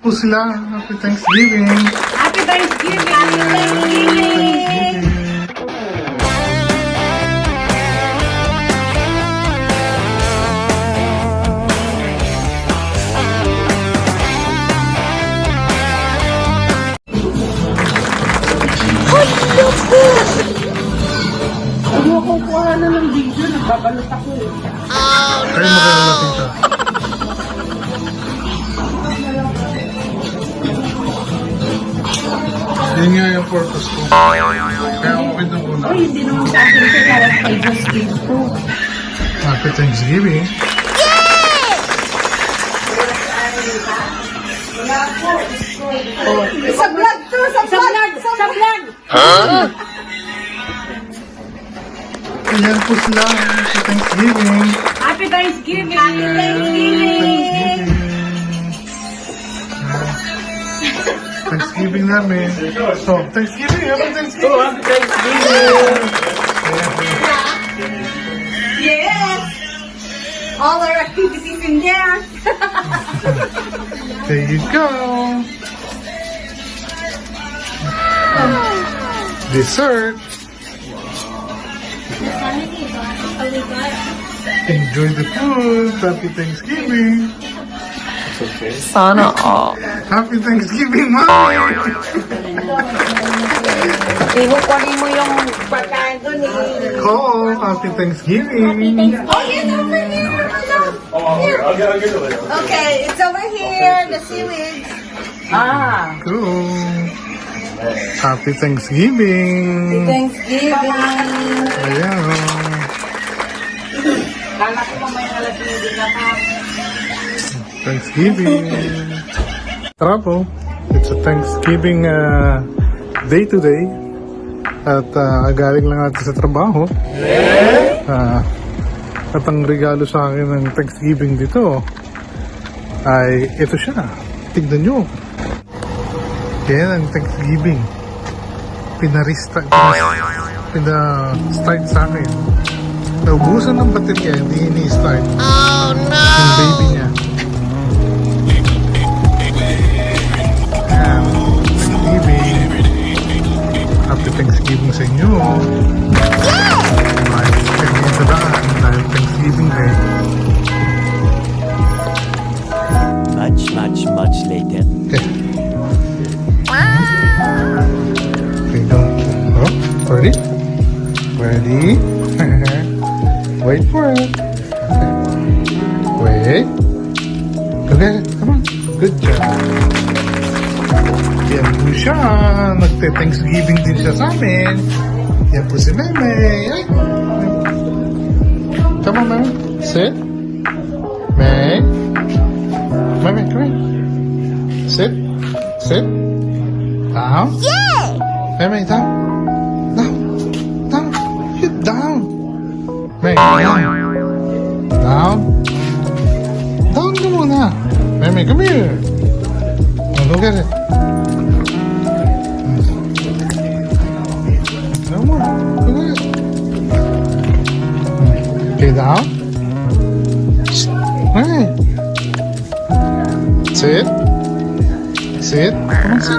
po sila. Happy Thanksgiving. Happy Thanksgiving! Happy Thanksgiving! Ayoko kuha na ng video, nagbabalot ako eh. Kayo maglalala tita. Yun nga yung purpose ko. Kaya ako pinaguna. Ay, hindi naman sa akin ito, kaya I just gave to. Happy Thanksgiving. Sa vlog to! Sa vlog! Sa vlog! Ayan po sila. Happy Thanksgiving. Happy Thanksgiving! Happy Thanksgiving! Thanksgiving namin. So, Thanksgiving. Happy Thanksgiving. Happy Thanksgiving! Yes! All our activities in there. There you go. Dessert. Enjoy the food. Happy Thanksgiving. Sana all. Happy Thanksgiving, Mommy. Ibukunin mo yung Pagkain doon eh. Oh, Happy Thanksgiving. Oh, yes, over here. I'll get it later. Okay, it's over here, the seaweed. Ah, Cool. Happy Thanksgiving. Thanksgiving. Ayan. Kala ko mamaya alas hindi na ka. Thanksgiving. Tara po. It's a Thanksgiving day today. At galing lang natin sa trabaho. At ang regalo sa akin ng Thanksgiving dito ay ito siya. Tignan nyo. Yan ang Thanksgiving. Pinarestart sa akin. Naubusan ng baterya, hindi ini-start. Oh no! Yung baby niya. Ayan. Thanksgiving. Happy Thanksgiving sa inyo. Ay, hindi sa daan dahil Thanksgiving Day. Much later. Okay. Okay, don't. Oh, ready? Ready? Wait for it. Wait. Okay, come on. Good job. Yan po siya. Nagte-Thanksgiving din siya sa amin. Yan po si Meme. Ay. Come on, Meme. Sit. Meme. Meme, come here. Sit. Sit. Down. Yeah. Meme, down. Down. Down. Sit down. Meme, down. Down. Down ka muna. Meme, come here. Oh, look at it. No more. Look at it. Okay, down. Hey. Sit. Sit. Come on, sit.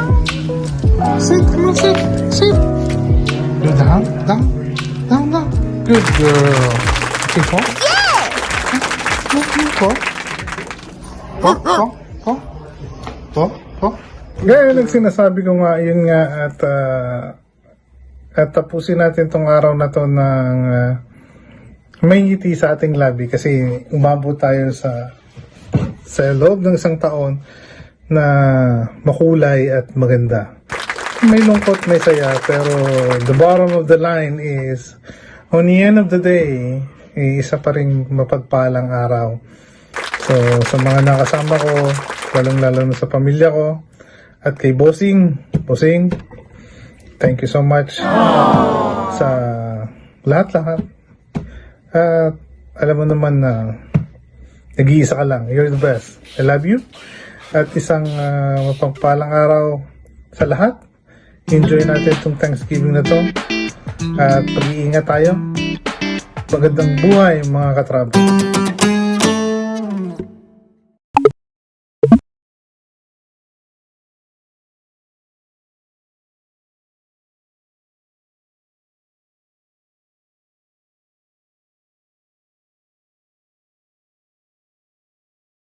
Sit. Come on, sit. Sit. Go down. Down. Down, down. Good girl. Okay, po. Yeah. Po. Po. Po. Po. Po. Po. Gaya lang sinasabi ko nga, yun nga at tapusin natin tong araw na to ng may ngiti sa ating labi kasi umabot tayo sa loob ng isang taon na makulay at maganda. May lungkot, may saya, pero the bottom of the line is on the end of the day, isa pa rin mapagpalang araw. So sa mga nakasama ko, lalong-lalo na sa pamilya ko, at kay Bossing, thank you so much sa lahat-lahat. At alam mo naman na nag-iisa ka lang. You're the best. I love you. At isang mapagpalang araw sa lahat. Enjoy natin itong Thanksgiving na to. At pag-iingat tayo. Magandang buhay mga katravel.